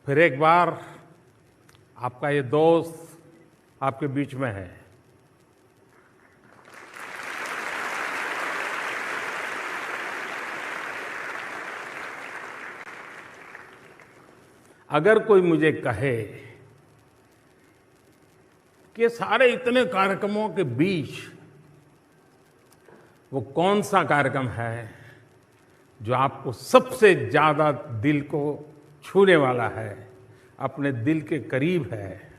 फिर एक बार आपका ये दोस्त आपके बीच में है। अगर कोई मुझे कहे कि सारे इतने कार्यक्रमों के बीच वो कौन सा कार्यक्रम है जो आपको सबसे ज्यादा दिल को छूने वाला है, अपने दिल के करीब है,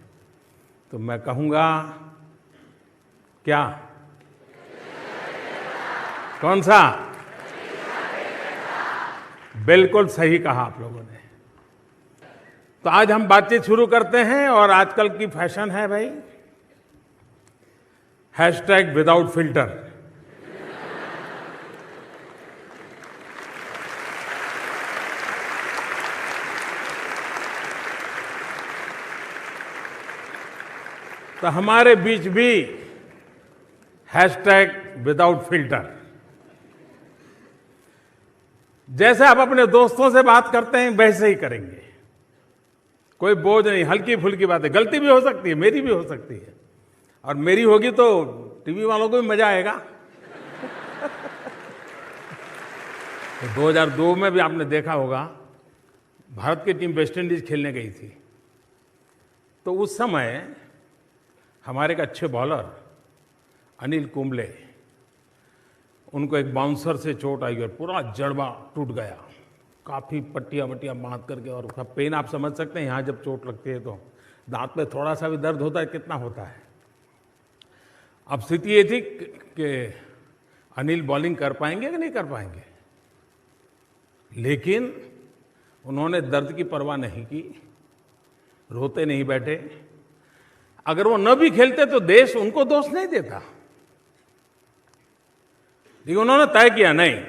तो मैं कहूंगा क्या? कौन सा? बिल्कुल सही कहा आप लोगों ने। तो आज हम बातचीत शुरू करते हैं और आजकल की फैशन है भाई हैशटैग विदाउट फिल्टर। तो हमारे बीच भी हैशटैग विदाउट फिल्टर। जैसे आप अपने दोस्तों से बात करते हैं वैसे ही करेंगे, कोई बोझ नहीं, हल्की फुल्की बात है। गलती भी हो सकती है, मेरी भी हो सकती है, और मेरी होगी तो टीवी वालों को भी मजा आएगा। तो 2002 में भी आपने देखा होगा भारत की टीम वेस्ट इंडीज खेलने गई थी, तो उस समय हमारे एक अच्छे बॉलर अनिल कुंबले, उनको एक बाउंसर से चोट आई और पूरा जड़बा टूट गया, काफ़ी पट्टियाँ वट्टियाँ बांध करके, और उसका पेन आप समझ सकते हैं। यहाँ जब चोट लगती है तो दांत में थोड़ा सा भी दर्द होता है, कितना होता है। अब स्थिति ये थी कि अनिल बॉलिंग कर पाएंगे कि नहीं कर पाएंगे, लेकिन उन्होंने दर्द की परवाह नहीं की, रोते नहीं बैठे। अगर वो न भी खेलते तो देश उनको दोष नहीं देता, लेकिन उन्होंने तय किया नहीं,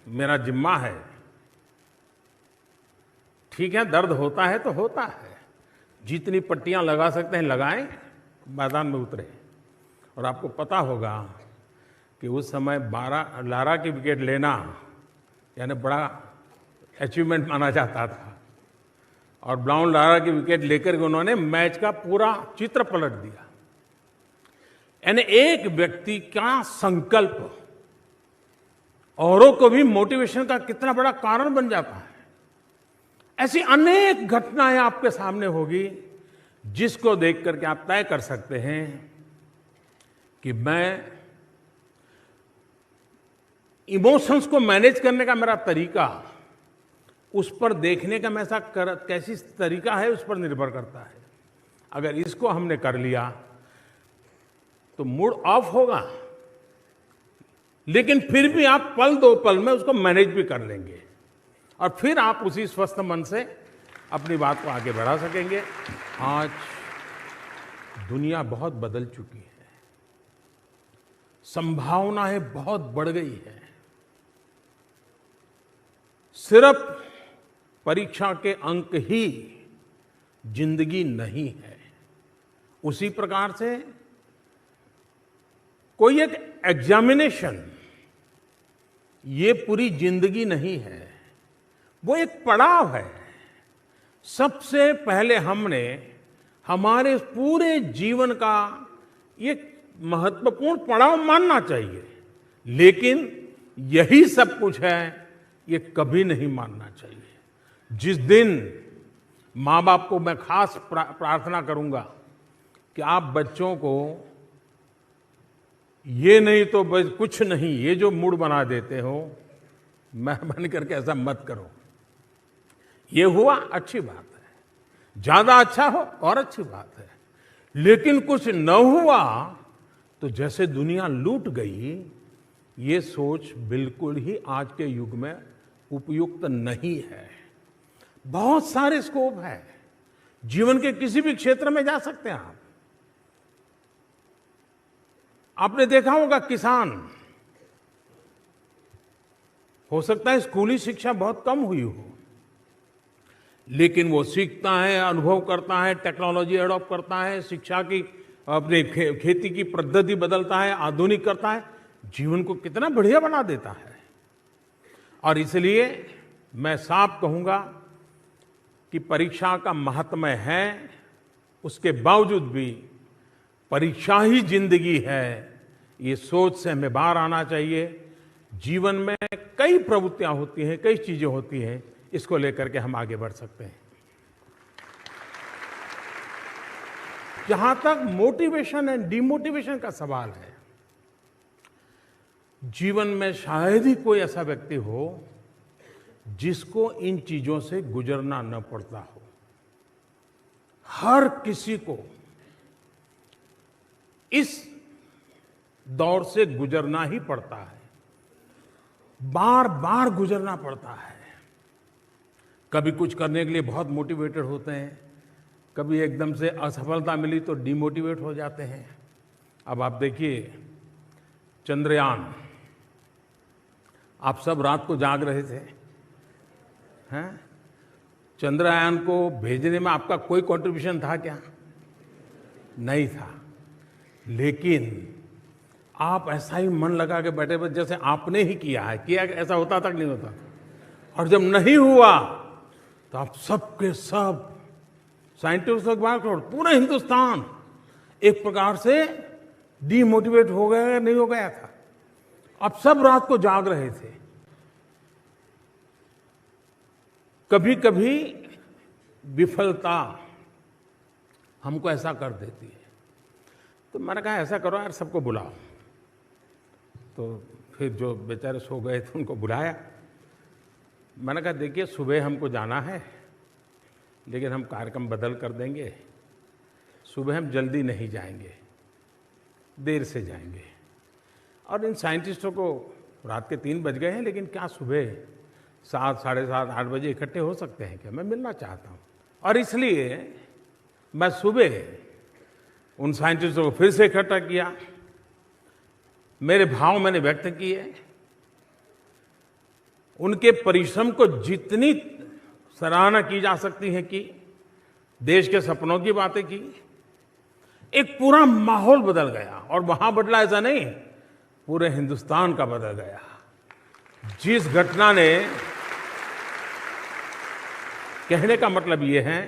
मेरा जिम्मा है। ठीक है, दर्द होता है तो होता है, जितनी पट्टियां लगा सकते हैं लगाएं, मैदान में उतरे। और आपको पता होगा कि उस समय 12 लारा की विकेट लेना यानी बड़ा अचीवमेंट माना जाता था, और ब्राउन लारा की विकेट लेकर के उन्होंने मैच का पूरा चित्र पलट दिया। यानी एक व्यक्ति का संकल्प औरों को भी मोटिवेशन का कितना बड़ा कारण बन जाता है। ऐसी अनेक घटनाएं आपके सामने होगी जिसको देख करके आप तय कर सकते हैं कि मैं इमोशंस को मैनेज करने का मेरा तरीका, उस पर देखने का मैं कैसी तरीका है, उस पर निर्भर करता है। अगर इसको हमने कर लिया तो मूड ऑफ होगा, लेकिन फिर भी आप पल दो पल में उसको मैनेज भी कर लेंगे, और फिर आप उसी स्वस्थ मन से अपनी बात को आगे बढ़ा सकेंगे। आज दुनिया बहुत बदल चुकी है, संभावनाएं बहुत बढ़ गई है। सिर्फ परीक्षा के अंक ही जिंदगी नहीं है। उसी प्रकार से कोई एक एग्जामिनेशन ये पूरी जिंदगी नहीं है, वो एक पड़ाव है। सबसे पहले हमने हमारे पूरे जीवन का ये महत्वपूर्ण पड़ाव मानना चाहिए, लेकिन यही सब कुछ है ये कभी नहीं मानना चाहिए। जिस दिन माँ बाप को मैं खास प्रार्थना करूंगा कि आप बच्चों को ये नहीं तो बस कुछ नहीं, ये जो मूड बना देते हो, मेहरबानी करके ऐसा मत करो। ये हुआ अच्छी बात है, ज्यादा अच्छा हो और अच्छी बात है, लेकिन कुछ न हुआ तो जैसे दुनिया लूट गई, ये सोच बिल्कुल ही आज के युग में उपयुक्त नहीं है। बहुत सारे स्कोप है, जीवन के किसी भी क्षेत्र में जा सकते हैं आप। आपने देखा होगा किसान, हो सकता है स्कूली शिक्षा बहुत कम हुई हो, लेकिन वो सीखता है, अनुभव करता है, टेक्नोलॉजी एडॉप्ट करता है, शिक्षा की अपने खेती की पद्धति बदलता है, आधुनिक करता है, जीवन को कितना बढ़िया बना देता है। और इसलिए मैं साफ कहूंगा कि परीक्षा का महात्म्य है, उसके बावजूद भी परीक्षा ही जिंदगी है, ये सोच से हमें बाहर आना चाहिए। जीवन में कई प्रवृत्तियां होती हैं, कई चीजें होती हैं, इसको लेकर के हम आगे बढ़ सकते हैं। जहां तक मोटिवेशन एंड डिमोटिवेशन का सवाल है, जीवन में शायद ही कोई ऐसा व्यक्ति हो जिसको इन चीजों से गुजरना न पड़ता हो। हर किसी को इस दौर से गुजरना ही पड़ता है, बार बार गुजरना पड़ता है। कभी कुछ करने के लिए बहुत मोटिवेटेड होते हैं, कभी एकदम से असफलता मिली तो डिमोटिवेट हो जाते हैं। अब आप देखिए चंद्रयान, आप सब रात को जाग रहे थे, हैं? चंद्रयान को भेजने में आपका कोई कंट्रीब्यूशन था क्या? नहीं था। लेकिन आप ऐसा ही मन लगा के बैठे बस जैसे आपने ही किया है। किया ऐसा होता तक नहीं होता। और जब नहीं हुआ तो आप सबके सब साइंटिस्टों के बाद पूरा हिंदुस्तान एक प्रकार से डीमोटिवेट हो गया, नहीं हो गया था। अब सब रात को जाग रहे थे। कभी कभी विफलता हमको ऐसा कर देती है। तो मैंने कहा ऐसा करो यार, सबको बुलाओ। तो फिर जो बेचारे सो गए थे उनको बुलाया। मैंने कहा देखिए सुबह हमको जाना है, लेकिन हम कार्यक्रम बदल कर देंगे। सुबह हम जल्दी नहीं जाएंगे, देर से जाएंगे। और इन साइंटिस्टों को रात के 3 बज गए हैं, लेकिन क्या सुबह 7, साढ़े 7, 8 बजे इकट्ठे हो सकते हैं क्या? मैं मिलना चाहता हूँ। और इसलिए मैं सुबह उन साइंटिस्टों को फिर से इकट्ठा किया, मेरे भाव मैंने व्यक्त किए, उनके परिश्रम को जितनी सराहना की जा सकती है की, देश के सपनों की बातें की। एक पूरा माहौल बदल गया। और वहां बदला ऐसा नहीं, पूरे हिंदुस्तान का बदल गया। जिस घटना ने, कहने का मतलब ये है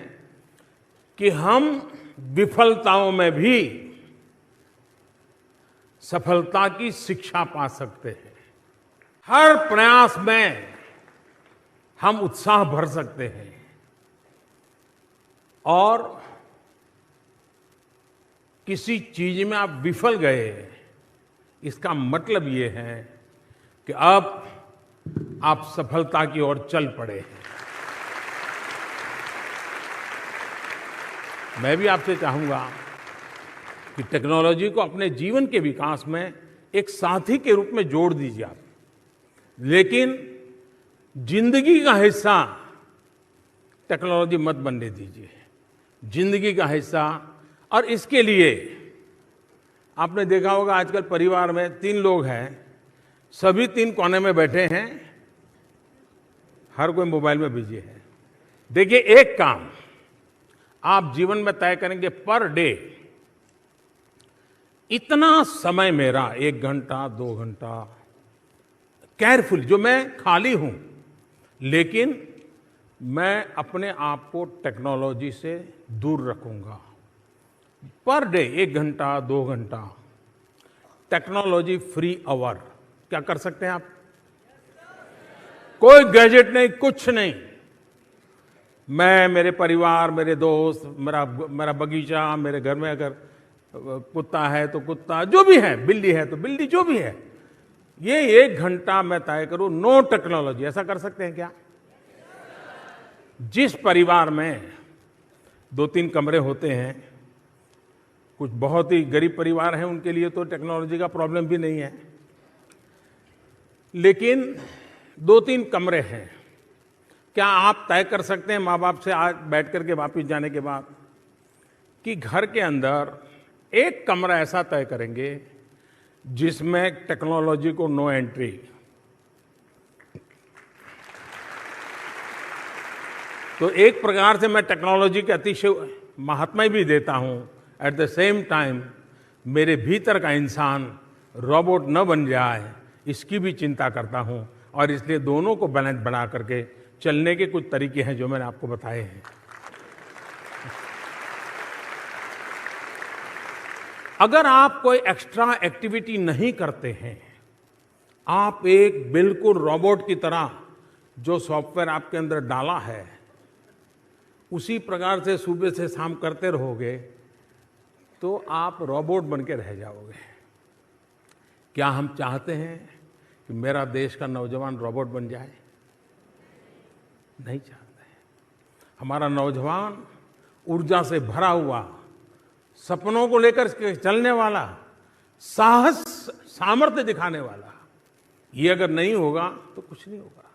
कि हम विफलताओं में भी सफलता की शिक्षा पा सकते हैं। हर प्रयास में हम उत्साह भर सकते हैं। और किसी चीज में आप विफल गए, इसका मतलब ये है कि अब आप सफलता की ओर चल पड़े हैं। मैं भी आपसे चाहूंगा कि टेक्नोलॉजी को अपने जीवन के विकास में एक साथी के रूप में जोड़ दीजिए आप, लेकिन जिंदगी का हिस्सा टेक्नोलॉजी मत बनने दीजिए। जिंदगी का हिस्सा। और इसके लिए आपने देखा होगा आजकल परिवार में 3 लोग हैं, सभी 3 कोने में बैठे हैं, हर कोई मोबाइल में बिजी है। देखिए एक काम आप जीवन में तय करेंगे, पर डे इतना समय मेरा 1 घंटा 2 घंटा केयरफुल, जो मैं खाली हूं, लेकिन मैं अपने आप को टेक्नोलॉजी से दूर रखूंगा। पर डे 1 घंटा 2 घंटा टेक्नोलॉजी फ्री आवर। क्या कर सकते हैं आप? कोई गैजेट नहीं, कुछ नहीं। मैं, मेरे परिवार, मेरे दोस्त, मेरा बगीचा, मेरे घर में अगर कुत्ता है तो कुत्ता, जो भी है, बिल्ली है तो बिल्ली, जो भी है, ये 1 घंटा मैं तय करूं नो टेक्नोलॉजी। ऐसा कर सकते हैं क्या? जिस परिवार में 2-3 कमरे होते हैं, कुछ बहुत ही गरीब परिवार हैं, उनके लिए तो टेक्नोलॉजी का प्रॉब्लम भी नहीं है, लेकिन 2-3 कमरे हैं, क्या आप तय कर सकते हैं माँ बाप से आज बैठ करके वापिस जाने के बाद कि घर के अंदर एक कमरा ऐसा तय करेंगे जिसमें टेक्नोलॉजी को नो एंट्री? तो एक प्रकार से मैं टेक्नोलॉजी के अतिशय महात्म्य भी देता हूं, एट द सेम टाइम मेरे भीतर का इंसान रोबोट न बन जाए, इसकी भी चिंता करता हूं। और इसलिए दोनों को बैलेंस बना करके चलने के कुछ तरीके हैं जो मैंने आपको बताए हैं। अगर आप कोई एक्स्ट्रा एक्टिविटी नहीं करते हैं, आप एक बिल्कुल रोबोट की तरह जो सॉफ्टवेयर आपके अंदर डाला है उसी प्रकार से सुबह से शाम करते रहोगे तो आप रोबोट बन के रह जाओगे। क्या हम चाहते हैं कि मेरा देश का नौजवान रोबोट बन जाए? नहीं चाहते हैं। हमारा नौजवान ऊर्जा से भरा हुआ, सपनों को लेकर चलने वाला, साहस सामर्थ्य दिखाने वाला, ये अगर नहीं होगा तो कुछ नहीं होगा।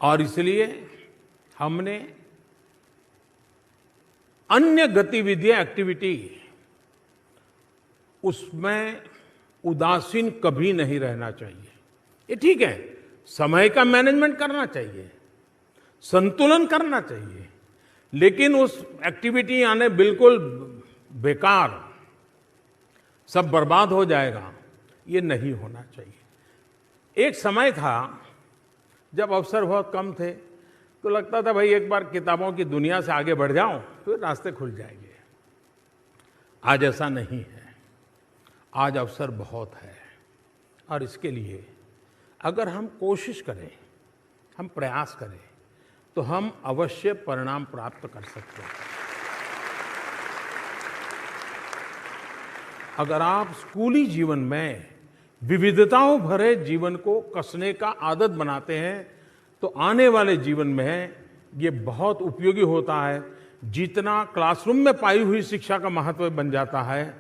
और इसलिए हमने अन्य गतिविधियां, एक्टिविटी, उसमें उदासीन कभी नहीं रहना चाहिए। ये ठीक है, समय का मैनेजमेंट करना चाहिए, संतुलन करना चाहिए, लेकिन उस एक्टिविटी यानी बिल्कुल बेकार, सब बर्बाद हो जाएगा, ये नहीं होना चाहिए। एक समय था जब अवसर बहुत कम थे तो लगता था भाई एक बार किताबों की दुनिया से आगे बढ़ जाऊं तो रास्ते खुल जाएंगे। आज ऐसा नहीं है। आज अवसर बहुत है और इसके लिए अगर हम कोशिश करें, हम प्रयास करें तो हम अवश्य परिणाम प्राप्त कर सकते हैं। अगर आप स्कूली जीवन में विविधताओं भरे जीवन को कसने का आदत बनाते हैं तो आने वाले जीवन में ये बहुत उपयोगी होता है। जितना क्लासरूम में पाई हुई शिक्षा का महत्व बन जाता है,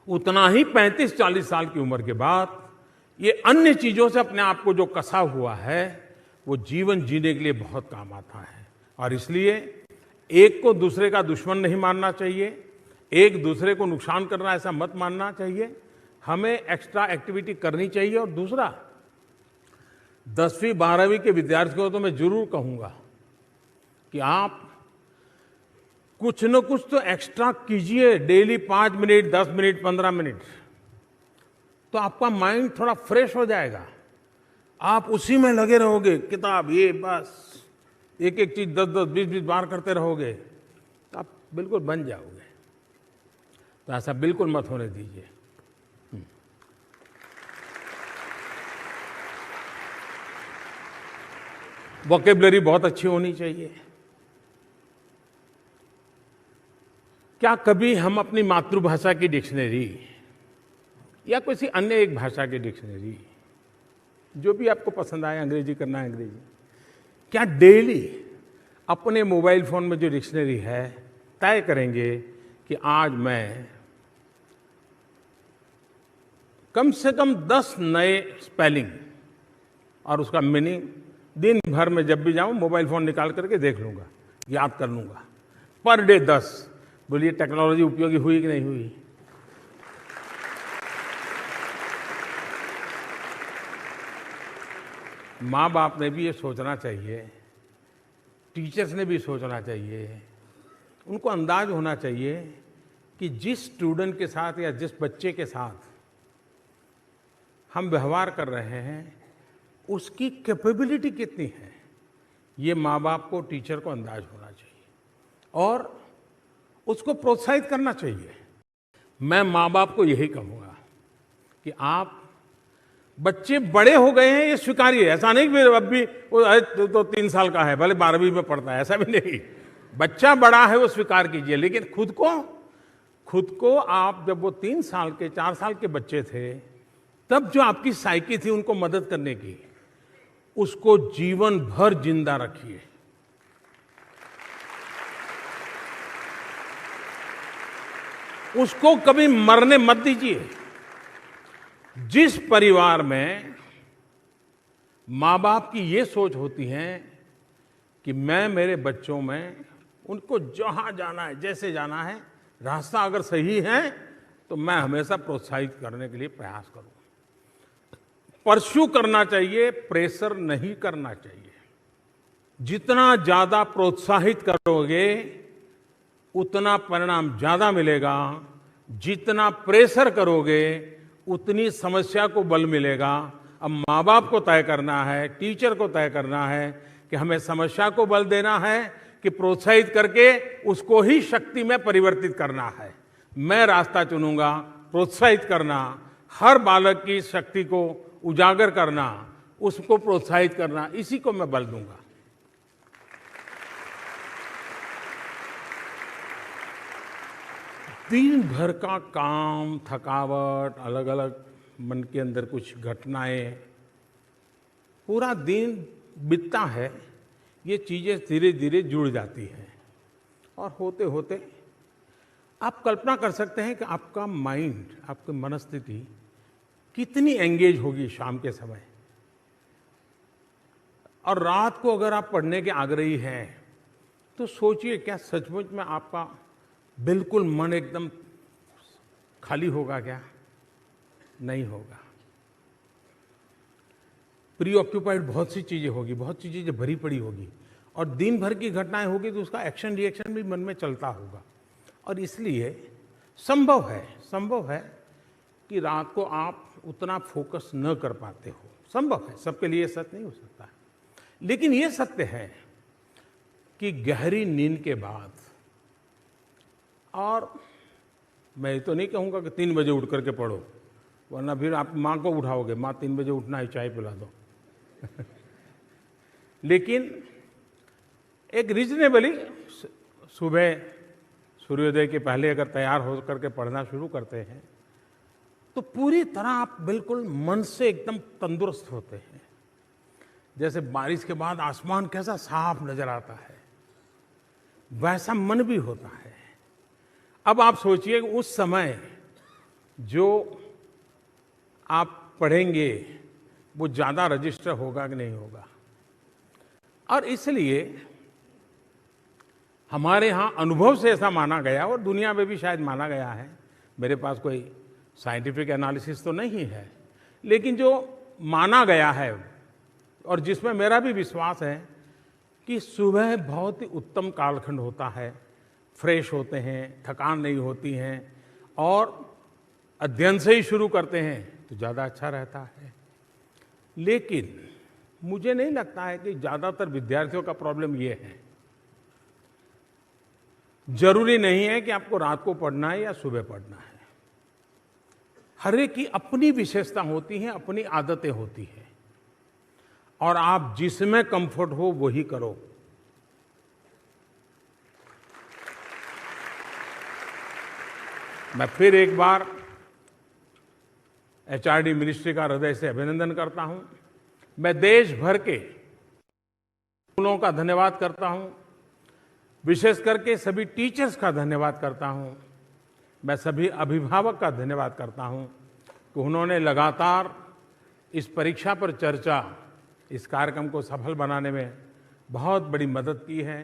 उतना ही 35-40 साल की उम्र के बाद ये अन्य चीज़ों से अपने आप को जो कसा हुआ है वो जीवन जीने के लिए बहुत काम आता है। और इसलिए एक को दूसरे का दुश्मन नहीं मानना चाहिए, एक दूसरे को नुकसान करना ऐसा मत मानना चाहिए। हमें एक्स्ट्रा एक्टिविटी करनी चाहिए। और दूसरा, 10वीं 12वीं के विद्यार्थियों को तो मैं जरूर कहूँगा कि आप कुछ न कुछ तो एक्स्ट्रा कीजिए, डेली 5 मिनट, 10 मिनट, 15 मिनट, तो आपका माइंड थोड़ा फ्रेश हो जाएगा। आप उसी में लगे रहोगे, किताब ये बस एक एक चीज 10-10, 20-20 बार करते रहोगे तो आप बिल्कुल बन जाओगे। तो ऐसा बिल्कुल मत होने दीजिए। वोकेबलरी बहुत अच्छी होनी चाहिए। क्या कभी हम अपनी मातृभाषा की डिक्शनरी या किसी अन्य एक भाषा की डिक्शनरी, जो भी आपको पसंद आए, अंग्रेजी करना है अंग्रेजी, क्या डेली अपने मोबाइल फोन में जो डिक्शनरी है तय करेंगे कि आज मैं कम से कम 10 नए स्पेलिंग और उसका मीनिंग दिन भर में जब भी जाऊं मोबाइल फोन निकाल करके देख लूंगा, याद कर लूंगा, पर डे 10। बोलिए टेक्नोलॉजी उपयोगी हुई कि नहीं हुई? माँ बाप ने भी ये सोचना चाहिए, टीचर्स ने भी सोचना चाहिए, उनको अंदाज होना चाहिए कि जिस स्टूडेंट के साथ या जिस बच्चे के साथ हम व्यवहार कर रहे हैं उसकी कैपेबिलिटी कितनी है। ये माँ बाप को, टीचर को अंदाज होना चाहिए और उसको प्रोत्साहित करना चाहिए। मैं माँ बाप को यही कहूँगा कि आप, बच्चे बड़े हो गए हैं ये स्वीकारिए। ऐसा नहीं कि अब भी वो तो 3 साल का है, भले 12वीं में पढ़ता है, ऐसा भी नहीं। बच्चा बड़ा है वो स्वीकार कीजिए, लेकिन खुद को आप, जब वो 3 साल के 4 साल के बच्चे थे तब जो आपकी साइकी थी उनको मदद करने की, उसको जीवन भर जिंदा रखिए। उसको कभी मरने मत दीजिए। जिस परिवार में माँ बाप की ये सोच होती है कि मैं मेरे बच्चों में उनको जहाँ जाना है, जैसे जाना है, रास्ता अगर सही है तो मैं हमेशा प्रोत्साहित करने के लिए प्रयास करूँ। परस्यू करना चाहिए, प्रेशर नहीं करना चाहिए। जितना ज़्यादा प्रोत्साहित करोगे उतना परिणाम ज़्यादा मिलेगा, जितना प्रेशर करोगे उतनी समस्या को बल मिलेगा अब माँ बाप को तय करना है, टीचर को तय करना है कि हमें समस्या को बल देना है कि प्रोत्साहित करके उसको ही शक्ति में परिवर्तित करना है। मैं रास्ता चुनूंगा, प्रोत्साहित करना, हर बालक की शक्ति को उजागर करना, उसको प्रोत्साहित करना, इसी को मैं बल दूंगा। दिन भर का काम, थकावट, अलग अलग मन के अंदर कुछ घटनाएं, पूरा दिन बीतता है, ये चीज़ें धीरे धीरे जुड़ जाती हैं और होते होते आप कल्पना कर सकते हैं कि आपका माइंड, आपकी मनस्थिति कितनी एंगेज होगी शाम के समय। और रात को अगर आप पढ़ने के आग्रही हैं तो सोचिए, क्या सचमुच में आपका बिल्कुल मन एकदम खाली होगा क्या? नहीं होगा। प्रीऑक्यूपाइड बहुत सी चीजें होगी, बहुत सी चीजें भरी पड़ी होगी और दिन भर की घटनाएं होगी तो उसका एक्शन रिएक्शन भी मन में चलता होगा। और इसलिए संभव है कि रात को आप उतना फोकस न कर पाते हो। संभव है, सबके लिए सत्य नहीं हो सकता, लेकिन ये सत्य है कि गहरी नींद के बाद, और मैं तो नहीं कहूँगा कि 3 बजे उठ करके पढ़ो, वरना फिर आप माँ को उठाओगे, माँ 3 बजे उठना है, चाय पिला दो। लेकिन एक रीजनेबली सुबह सूर्योदय के पहले अगर तैयार हो करके पढ़ना शुरू करते हैं तो पूरी तरह आप बिल्कुल मन से एकदम तंदुरुस्त होते हैं। जैसे बारिश के बाद आसमान कैसा साफ नजर आता है, वैसा मन भी होता है। अब आप सोचिए कि उस समय जो आप पढ़ेंगे वो ज़्यादा रजिस्टर होगा कि नहीं होगा। और इसलिए हमारे यहाँ अनुभव से ऐसा माना गया, और दुनिया में भी शायद माना गया है, मेरे पास कोई साइंटिफिक एनालिसिस तो नहीं है, लेकिन जो माना गया है और जिसमें मेरा भी विश्वास है कि सुबह बहुत ही उत्तम कालखंड होता है, फ्रेश होते हैं, थकान नहीं होती हैं और अध्ययन से ही शुरू करते हैं तो ज़्यादा अच्छा रहता है। लेकिन मुझे नहीं लगता है कि ज़्यादातर विद्यार्थियों का प्रॉब्लम ये है। जरूरी नहीं है कि आपको रात को पढ़ना है या सुबह पढ़ना है। हर एक की अपनी विशेषता होती है, अपनी आदतें होती हैं, और आप जिसमें कंफर्ट हो वही करो। मैं फिर एक बार एचआरडी मिनिस्ट्री का हृदय से अभिनंदन करता हूं। मैं देश भर के स्कूलों का धन्यवाद करता हूं, विशेष करके सभी टीचर्स का धन्यवाद करता हूं। मैं सभी अभिभावक का धन्यवाद करता हूं कि उन्होंने लगातार इस परीक्षा पर चर्चा, इस कार्यक्रम को सफल बनाने में बहुत बड़ी मदद की है।